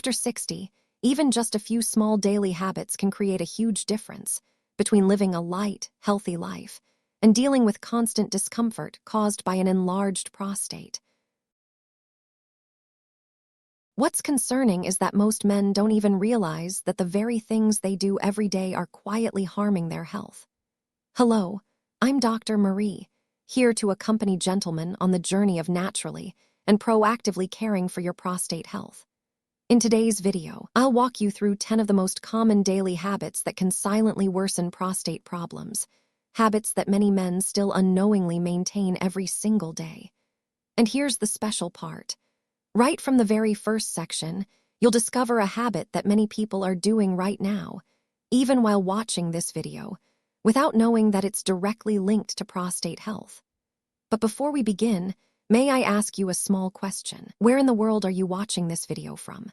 After 60, even just a few small daily habits can create a huge difference between living a light, healthy life and dealing with constant discomfort caused by an enlarged prostate. What's concerning is that most men don't even realize that the very things they do every day are quietly harming their health. Hello, I'm Dr. Marie, here to accompany gentlemen on the journey of naturally and proactively caring for your prostate health. In today's video, I'll walk you through 10 of the most common daily habits that can silently worsen prostate problems, habits that many men still unknowingly maintain every single day. And here's the special part. Right from the very first section, you'll discover a habit that many people are doing right now, even while watching this video, without knowing that it's directly linked to prostate health. But before we begin, may I ask you a small question? Where in the world are you watching this video from?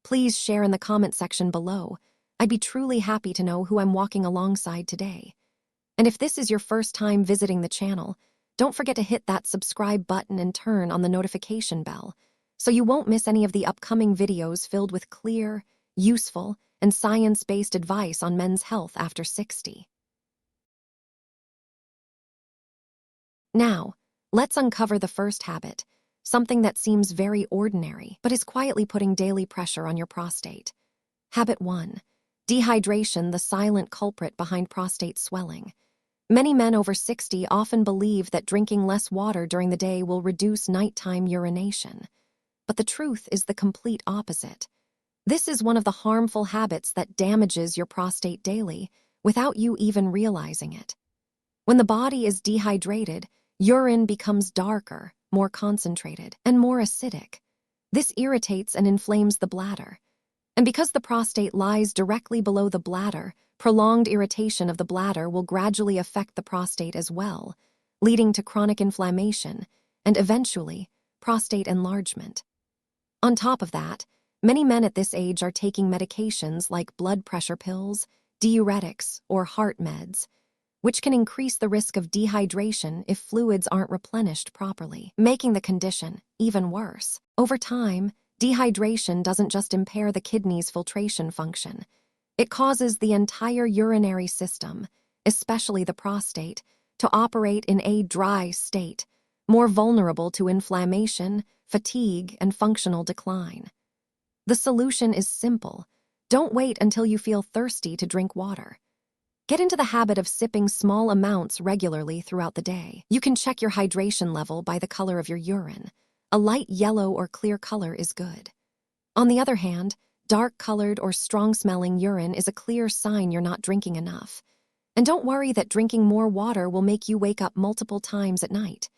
Please share in the comment section below. I'd be truly happy to know who I'm walking alongside today. And if this is your first time visiting the channel, don't forget to hit that subscribe button and turn on the notification bell, so you won't miss any of the upcoming videos filled with clear, useful, and science-based advice on men's health after 60. Now, let's uncover the first habit, something that seems very ordinary, but is quietly putting daily pressure on your prostate. Habit 1. Dehydration, the silent culprit behind prostate swelling. Many men over 60 often believe that drinking less water during the day will reduce nighttime urination. But the truth is the complete opposite. This is one of the harmful habits that damages your prostate daily without you even realizing it. When the body is dehydrated, urine becomes darker, more concentrated, and more acidic. This irritates and inflames the bladder. And because the prostate lies directly below the bladder, prolonged irritation of the bladder will gradually affect the prostate as well, leading to chronic inflammation and eventually prostate enlargement. On top of that, many men at this age are taking medications like blood pressure pills, diuretics, or heart meds, which can increase the risk of dehydration if fluids aren't replenished properly, making the condition even worse. Over time, dehydration doesn't just impair the kidney's filtration function. It causes the entire urinary system, especially the prostate, to operate in a dry state, more vulnerable to inflammation, fatigue, and functional decline. The solution is simple. Don't wait until you feel thirsty to drink water. Get into the habit of sipping small amounts regularly throughout the day. You can check your hydration level by the color of your urine. A light yellow or clear color is good. On the other hand, dark-colored or strong-smelling urine is a clear sign you're not drinking enough. And don't worry that drinking more water will make you wake up multiple times at night.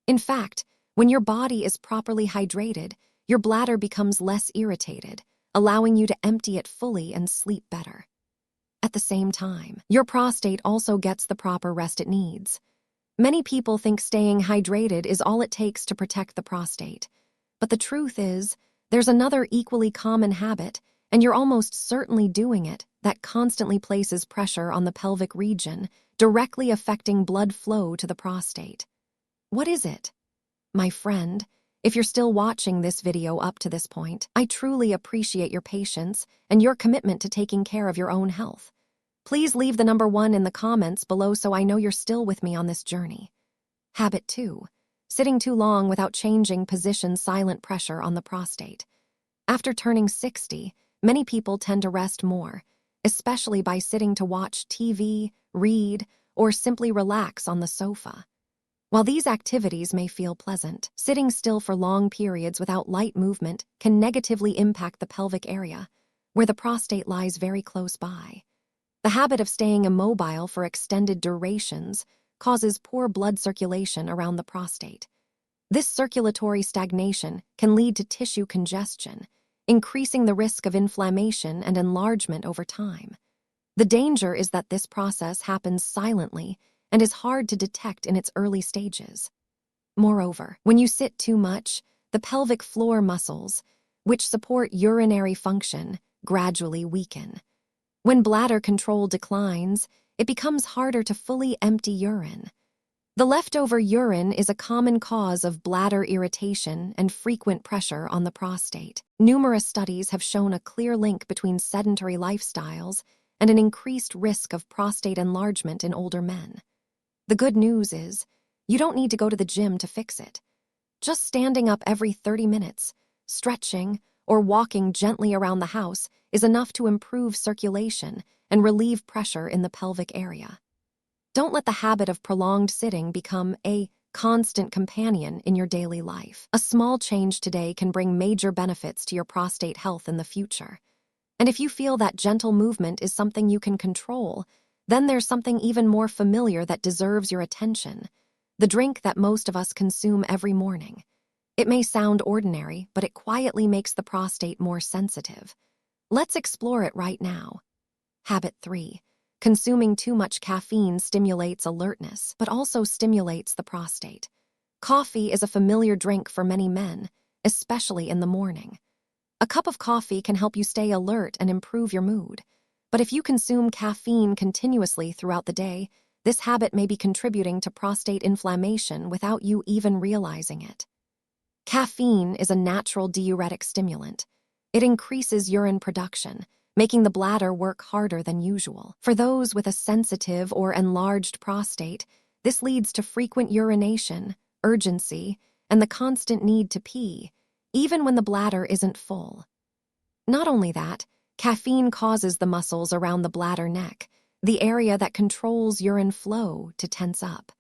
In fact, when your body is properly hydrated, your bladder becomes less irritated, allowing you to empty it fully and sleep better. At the same time, your prostate also gets the proper rest it needs. Many people think staying hydrated is all it takes to protect the prostate. But the truth is, there's another equally common habit, and you're almost certainly doing it, that constantly places pressure on the pelvic region, directly affecting blood flow to the prostate. What is it? My friend, if you're still watching this video up to this point, I truly appreciate your patience and your commitment to taking care of your own health. Please leave the number 1 in the comments below so I know you're still with me on this journey. Habit 2. Sitting too long without changing position, silent pressure on the prostate. After turning 60, many people tend to rest more, especially by sitting to watch TV, read, or simply relax on the sofa. While these activities may feel pleasant, sitting still for long periods without light movement can negatively impact the pelvic area, where the prostate lies very close by. The habit of staying immobile for extended durations causes poor blood circulation around the prostate. This circulatory stagnation can lead to tissue congestion, increasing the risk of inflammation and enlargement over time. The danger is that this process happens silently and is hard to detect in its early stages. Moreover, when you sit too much, the pelvic floor muscles, which support urinary function, gradually weaken. When bladder control declines, it becomes harder to fully empty urine. The leftover urine is a common cause of bladder irritation and frequent pressure on the prostate. Numerous studies have shown a clear link between sedentary lifestyles and an increased risk of prostate enlargement in older men. The good news is, you don't need to go to the gym to fix it. Just standing up every 30 minutes, stretching, or walking gently around the house is enough to improve circulation and relieve pressure in the pelvic area. Don't let the habit of prolonged sitting become a constant companion in your daily life. A small change today can bring major benefits to your prostate health in the future. And if you feel that gentle movement is something you can control, then there's something even more familiar that deserves your attention: the drink that most of us consume every morning. It may sound ordinary, but it quietly makes the prostate more sensitive. Let's explore it right now. Habit 3. Consuming too much caffeine stimulates alertness, but also stimulates the prostate. Coffee is a familiar drink for many men, especially in the morning. A cup of coffee can help you stay alert and improve your mood. But if you consume caffeine continuously throughout the day, this habit may be contributing to prostate inflammation without you even realizing it. Caffeine is a natural diuretic stimulant. It increases urine production, making the bladder work harder than usual. For those with a sensitive or enlarged prostate, this leads to frequent urination, urgency, and the constant need to pee, even when the bladder isn't full. Not only that, caffeine causes the muscles around the bladder neck, the area that controls urine flow, to tense up.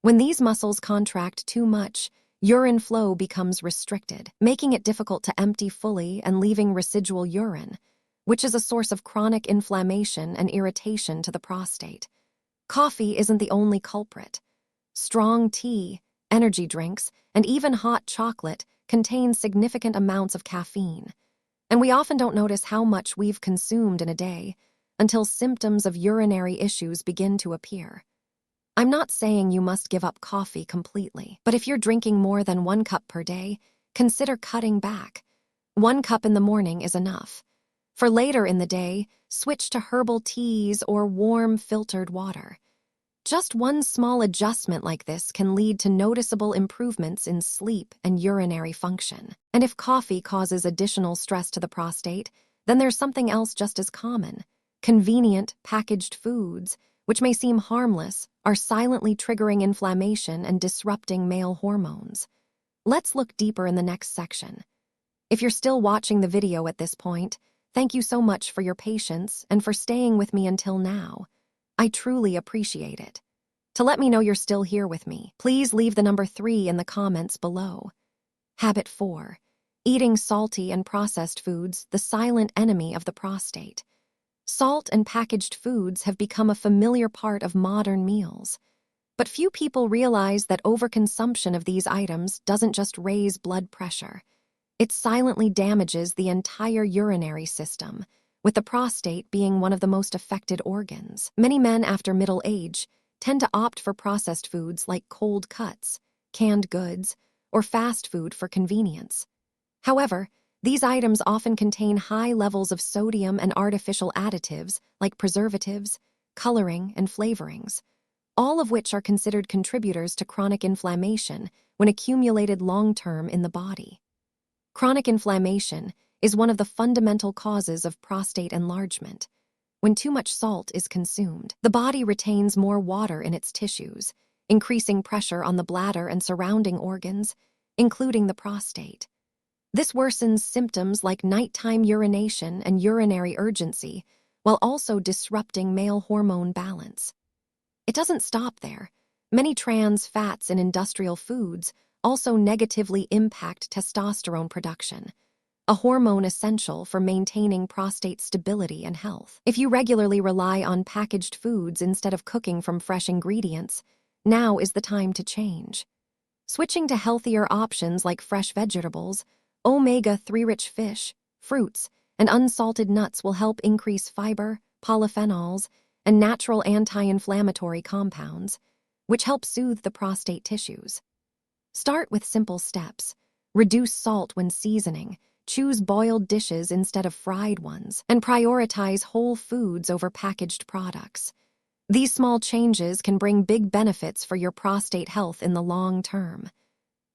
When these muscles contract too much, urine flow becomes restricted, making it difficult to empty fully and leaving residual urine, which is a source of chronic inflammation and irritation to the prostate. Coffee isn't the only culprit. Strong tea, energy drinks, and even hot chocolate contain significant amounts of caffeine, and we often don't notice how much we've consumed in a day until symptoms of urinary issues begin to appear. I'm not saying you must give up coffee completely, but if you're drinking more than 1 cup per day, consider cutting back. 1 cup in the morning is enough. For later in the day, switch to herbal teas or warm filtered water. Just one small adjustment like this can lead to noticeable improvements in sleep and urinary function. And if coffee causes additional stress to the prostate, then there's something else just as common. Convenient, packaged foods, which may seem harmless, are silently triggering inflammation and disrupting male hormones. Let's look deeper in the next section. If you're still watching the video at this point, thank you so much for your patience and for staying with me until now. I truly appreciate it. To let me know you're still here with me, please leave the number 3 in the comments below. Habit 4. Eating salty and processed foods, the silent enemy of the prostate. Salt and packaged foods have become a familiar part of modern meals. But few people realize that overconsumption of these items doesn't just raise blood pressure. It silently damages the entire urinary system, with the prostate being one of the most affected organs. Many men after middle age tend to opt for processed foods like cold cuts, canned goods, or fast food for convenience. However, these items often contain high levels of sodium and artificial additives like preservatives, coloring, and flavorings, all of which are considered contributors to chronic inflammation when accumulated long-term in the body. Chronic inflammation is one of the fundamental causes of prostate enlargement. When too much salt is consumed, the body retains more water in its tissues, increasing pressure on the bladder and surrounding organs, including the prostate. This worsens symptoms like nighttime urination and urinary urgency, while also disrupting male hormone balance. It doesn't stop there. Many trans fats in industrial foods also negatively impact testosterone production, a hormone essential for maintaining prostate stability and health. If you regularly rely on packaged foods instead of cooking from fresh ingredients, now is the time to change. Switching to healthier options like fresh vegetables, omega-3-rich fish, fruits, and unsalted nuts will help increase fiber, polyphenols, and natural anti-inflammatory compounds, which help soothe the prostate tissues. Start with simple steps. Reduce salt when seasoning, choose boiled dishes instead of fried ones, and prioritize whole foods over packaged products. These small changes can bring big benefits for your prostate health in the long term.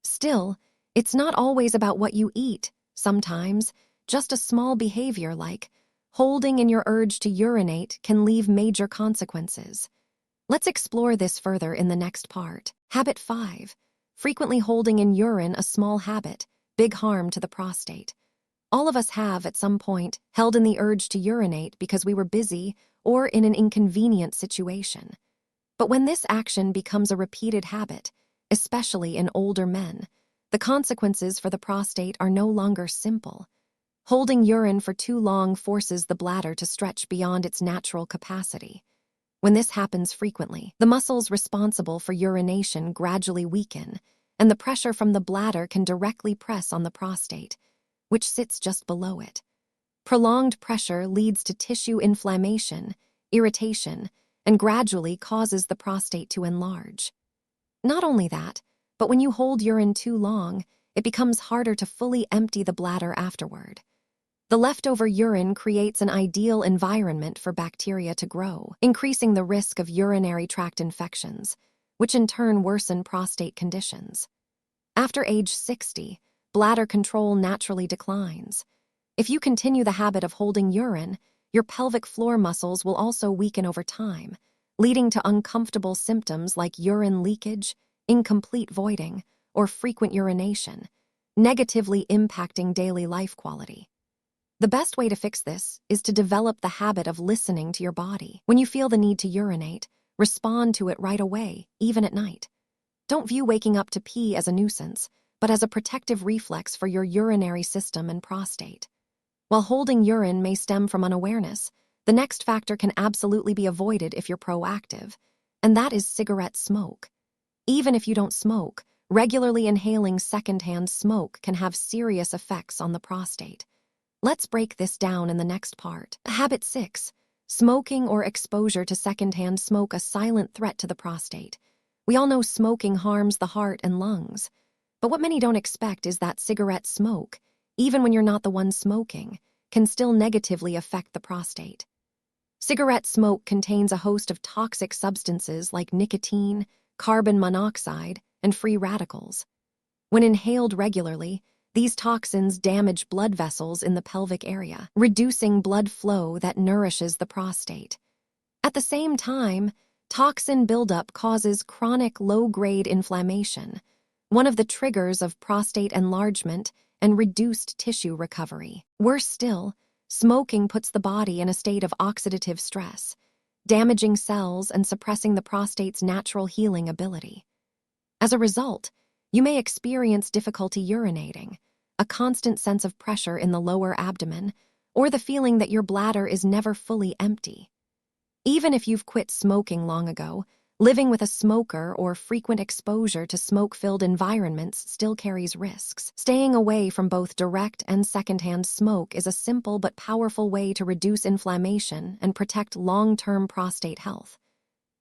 Still, it's not always about what you eat. Sometimes, just a small behavior like holding in your urge to urinate can leave major consequences. Let's explore this further in the next part. Habit 5. Frequently holding in urine, a small habit, big harm to the prostate. All of us have, at some point, held in the urge to urinate because we were busy or in an inconvenient situation. But when this action becomes a repeated habit, especially in older men, the consequences for the prostate are no longer simple. Holding urine for too long forces the bladder to stretch beyond its natural capacity. When this happens frequently, the muscles responsible for urination gradually weaken, and the pressure from the bladder can directly press on the prostate, which sits just below it. Prolonged pressure leads to tissue inflammation, irritation, and gradually causes the prostate to enlarge. Not only that, but when you hold urine too long, it becomes harder to fully empty the bladder afterward. The leftover urine creates an ideal environment for bacteria to grow, increasing the risk of urinary tract infections, which in turn worsen prostate conditions. After age 60, bladder control naturally declines. If you continue the habit of holding urine, your pelvic floor muscles will also weaken over time, leading to uncomfortable symptoms like urine leakage, incomplete voiding, or frequent urination, negatively impacting daily life quality. The best way to fix this is to develop the habit of listening to your body. When you feel the need to urinate, respond to it right away, even at night. Don't view waking up to pee as a nuisance, but as a protective reflex for your urinary system and prostate. While holding urine may stem from unawareness, the next factor can absolutely be avoided if you're proactive, and that is cigarette smoke. Even if you don't smoke, regularly inhaling secondhand smoke can have serious effects on the prostate. Let's break this down in the next part. Habit 6. Smoking or exposure to secondhand smoke, a silent threat to the prostate. We all know smoking harms the heart and lungs, but what many don't expect is that cigarette smoke, even when you're not the one smoking, can still negatively affect the prostate. Cigarette smoke contains a host of toxic substances like nicotine, carbon monoxide, and free radicals. When inhaled regularly, these toxins damage blood vessels in the pelvic area, reducing blood flow that nourishes the prostate. At the same time, toxin buildup causes chronic low-grade inflammation, one of the triggers of prostate enlargement and reduced tissue recovery. Worse still, smoking puts the body in a state of oxidative stress, damaging cells and suppressing the prostate's natural healing ability. As a result, you may experience difficulty urinating, a constant sense of pressure in the lower abdomen, or the feeling that your bladder is never fully empty. Even if you've quit smoking long ago, living with a smoker or frequent exposure to smoke-filled environments still carries risks. Staying away from both direct and secondhand smoke is a simple but powerful way to reduce inflammation and protect long-term prostate health.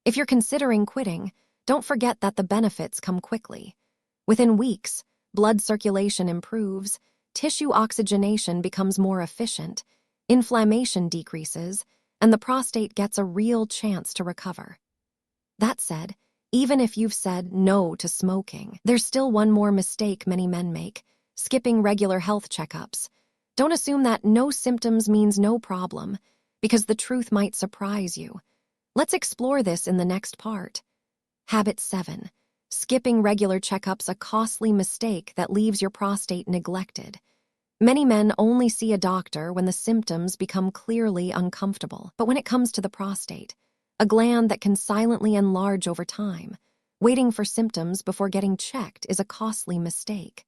If you're considering quitting, don't forget that the benefits come quickly. Within weeks, blood circulation improves, tissue oxygenation becomes more efficient, inflammation decreases, and the prostate gets a real chance to recover. That said, even if you've said no to smoking, there's still one more mistake many men make: skipping regular health checkups. Don't assume that no symptoms means no problem, because the truth might surprise you. Let's explore this in the next part. Habit 7. Skipping regular checkups, a costly mistake that leaves your prostate neglected. Many men only see a doctor when the symptoms become clearly uncomfortable. But when it comes to the prostate, a gland that can silently enlarge over time, waiting for symptoms before getting checked is a costly mistake.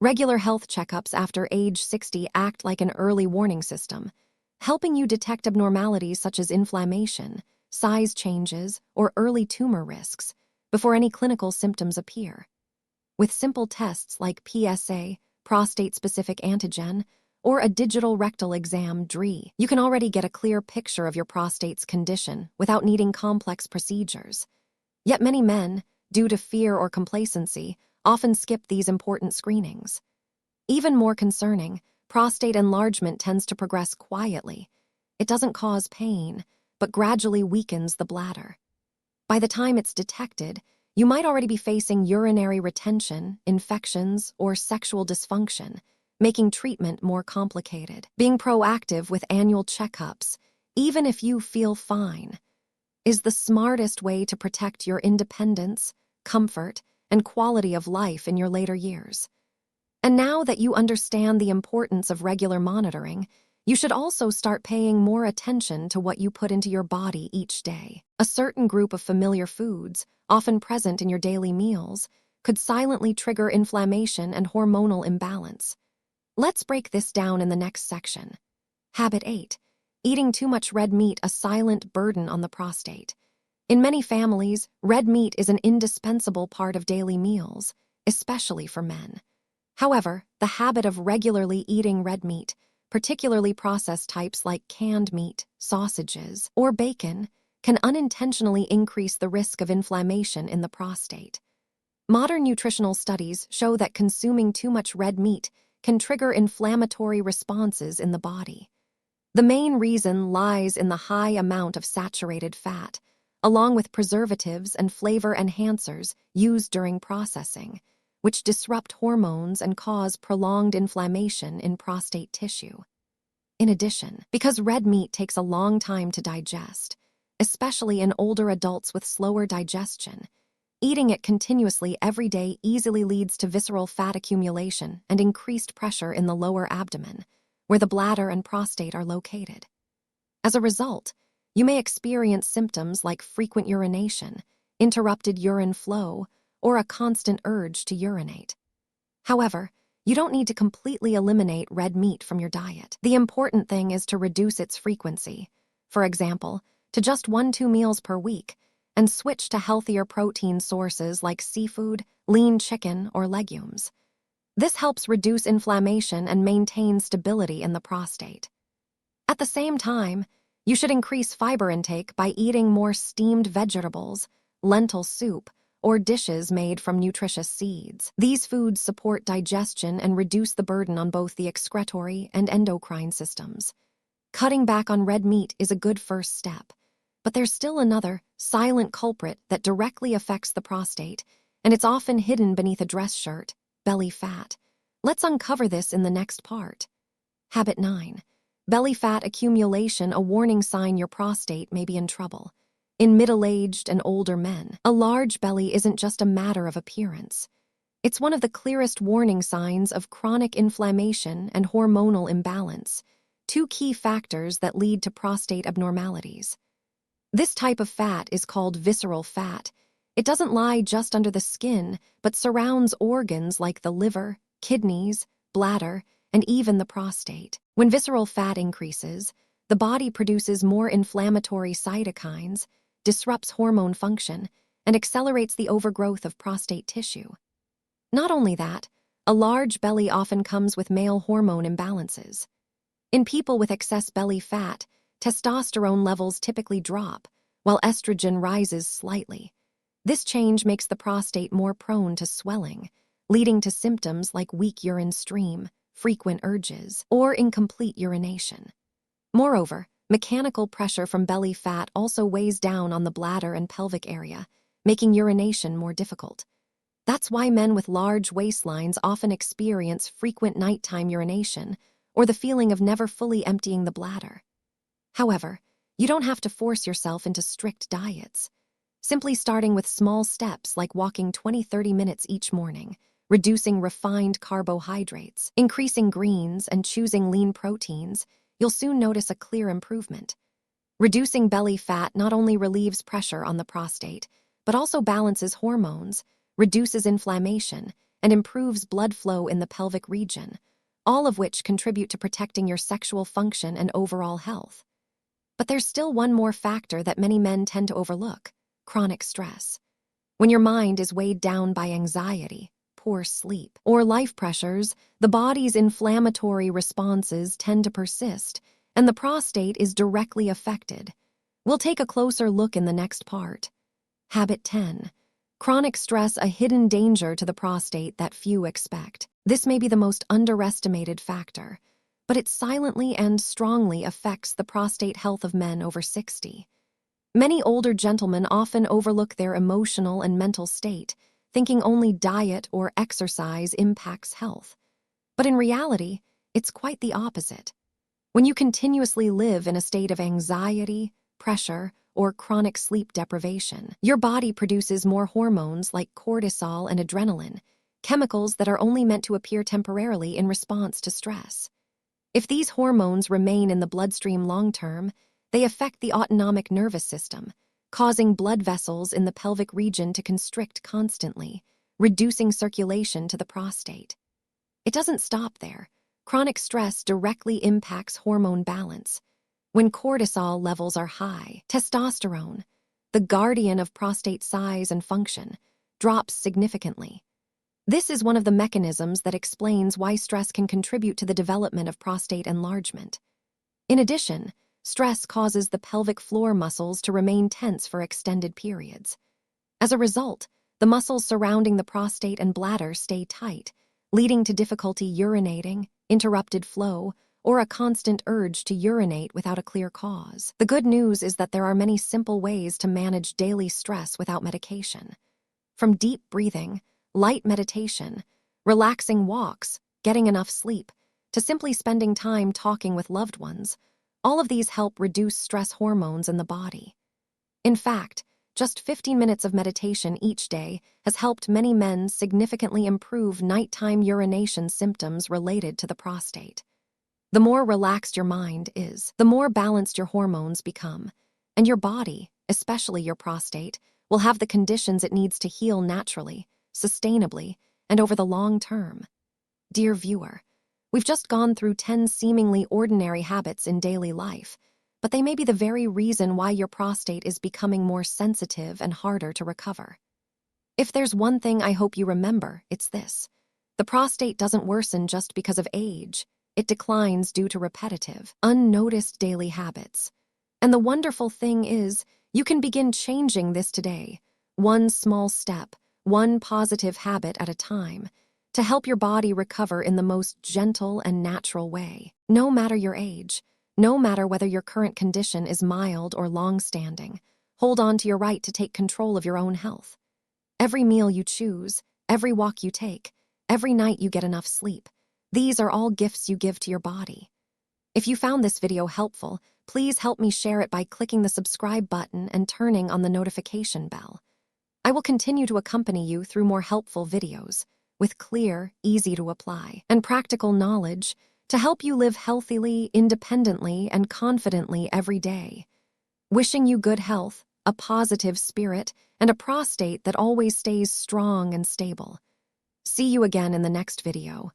Regular health checkups after age 60 act like an early warning system, helping you detect abnormalities such as inflammation, size changes, or early tumor risks before any clinical symptoms appear. With simple tests like PSA, prostate-specific antigen, or a digital rectal exam (DRE), you can already get a clear picture of your prostate's condition without needing complex procedures. Yet many men, due to fear or complacency, often skip these important screenings. Even more concerning, prostate enlargement tends to progress quietly. It doesn't cause pain, but gradually weakens the bladder. By the time it's detected, you might already be facing urinary retention, infections, or sexual dysfunction, making treatment more complicated. Being proactive with annual checkups, even if you feel fine, is the smartest way to protect your independence, comfort, and quality of life in your later years. And now that you understand the importance of regular monitoring, you should also start paying more attention to what you put into your body each day. A certain group of familiar foods, often present in your daily meals, could silently trigger inflammation and hormonal imbalance. Let's break this down in the next section. Habit 8. Eating too much red meat, a silent burden on the prostate. In many families, red meat is an indispensable part of daily meals, especially for men. However, the habit of regularly eating red meat, particularly processed types like canned meat, sausages, or bacon, can unintentionally increase the risk of inflammation in the prostate. Modern nutritional studies show that consuming too much red meat can trigger inflammatory responses in the body. The main reason lies in the high amount of saturated fat, along with preservatives and flavor enhancers used during processing, which disrupt hormones and cause prolonged inflammation in prostate tissue. In addition, because red meat takes a long time to digest, especially in older adults with slower digestion, eating it continuously every day easily leads to visceral fat accumulation and increased pressure in the lower abdomen, where the bladder and prostate are located. As a result, you may experience symptoms like frequent urination, interrupted urine flow, or a constant urge to urinate. However, you don't need to completely eliminate red meat from your diet. The important thing is to reduce its frequency, for example, to just 1-2 meals per week, and switch to healthier protein sources like seafood, lean chicken, or legumes. This helps reduce inflammation and maintain stability in the prostate. At the same time, you should increase fiber intake by eating more steamed vegetables, lentil soup, or dishes made from nutritious seeds. These foods support digestion and reduce the burden on both the excretory and endocrine systems. Cutting back on red meat is a good first step, but there's still another, silent culprit that directly affects the prostate, and it's often hidden beneath a dress shirt: belly fat. Let's uncover this in the next part. Habit 9. Belly fat accumulation, a warning sign your prostate may be in trouble. In middle-aged and older men, a large belly isn't just a matter of appearance. It's one of the clearest warning signs of chronic inflammation and hormonal imbalance, two key factors that lead to prostate abnormalities. This type of fat is called visceral fat. It doesn't lie just under the skin, but surrounds organs like the liver, kidneys, bladder, and even the prostate. When visceral fat increases, the body produces more inflammatory cytokines, disrupts hormone function, and accelerates the overgrowth of prostate tissue. Not only that, a large belly often comes with male hormone imbalances. In people with excess belly fat, testosterone levels typically drop, while estrogen rises slightly. This change makes the prostate more prone to swelling, leading to symptoms like weak urine stream, frequent urges, or incomplete urination. Moreover, mechanical pressure from belly fat also weighs down on the bladder and pelvic area, making urination more difficult. That's why men with large waistlines often experience frequent nighttime urination or the feeling of never fully emptying the bladder. However, you don't have to force yourself into strict diets. Simply starting with small steps like walking 20-30 minutes each morning, reducing refined carbohydrates, increasing greens, and choosing lean proteins, you'll soon notice a clear improvement. Reducing belly fat not only relieves pressure on the prostate, but also balances hormones, reduces inflammation, and improves blood flow in the pelvic region, all of which contribute to protecting your sexual function and overall health. But there's still one more factor that many men tend to overlook: chronic stress. When your mind is weighed down by anxiety, poor sleep, or life pressures, the body's inflammatory responses tend to persist, and the prostate is directly affected. We'll take a closer look in the next part. Habit 10. Chronic stress, a hidden danger to the prostate that few expect. This may be the most underestimated factor, but it silently and strongly affects the prostate health of men over 60. Many older gentlemen often overlook their emotional and mental state, thinking only diet or exercise impacts health. But in reality, it's quite the opposite. When you continuously live in a state of anxiety, pressure, or chronic sleep deprivation, your body produces more hormones like cortisol and adrenaline, chemicals that are only meant to appear temporarily in response to stress. If these hormones remain in the bloodstream long-term, they affect the autonomic nervous system, causing blood vessels in the pelvic region to constrict constantly, reducing circulation to the prostate. It doesn't stop there. Chronic stress directly impacts hormone balance. When cortisol levels are high, testosterone, the guardian of prostate size and function, drops significantly. This is one of the mechanisms that explains why stress can contribute to the development of prostate enlargement. In addition, stress causes the pelvic floor muscles to remain tense for extended periods. As a result, the muscles surrounding the prostate and bladder stay tight, leading to difficulty urinating, interrupted flow, or a constant urge to urinate without a clear cause. The good news is that there are many simple ways to manage daily stress without medication. From deep breathing, light meditation, relaxing walks, getting enough sleep, to simply spending time talking with loved ones, all of these help reduce stress hormones in the body. In fact, just 15 minutes of meditation each day has helped many men significantly improve nighttime urination symptoms related to the prostate. The more relaxed your mind is, the more balanced your hormones become, and your body, especially your prostate, will have the conditions it needs to heal naturally, sustainably, and over the long term. Dear viewer, we've just gone through 10 seemingly ordinary habits in daily life, but they may be the very reason why your prostate is becoming more sensitive and harder to recover. If there's one thing I hope you remember, it's this. The prostate doesn't worsen just because of age. It declines due to repetitive, unnoticed daily habits. And the wonderful thing is, you can begin changing this today, one small step, one positive habit at a time, to help your body recover in the most gentle and natural way. No matter your age, no matter whether your current condition is mild or long-standing, hold on to your right to take control of your own health. Every meal you choose, every walk you take, every night you get enough sleep, these are all gifts you give to your body. If you found this video helpful, please help me share it by clicking the subscribe button and turning on the notification bell. I will continue to accompany you through more helpful videos, with clear, easy-to-apply, and practical knowledge to help you live healthily, independently, and confidently every day. Wishing you good health, a positive spirit, and a prostate that always stays strong and stable. See you again in the next video,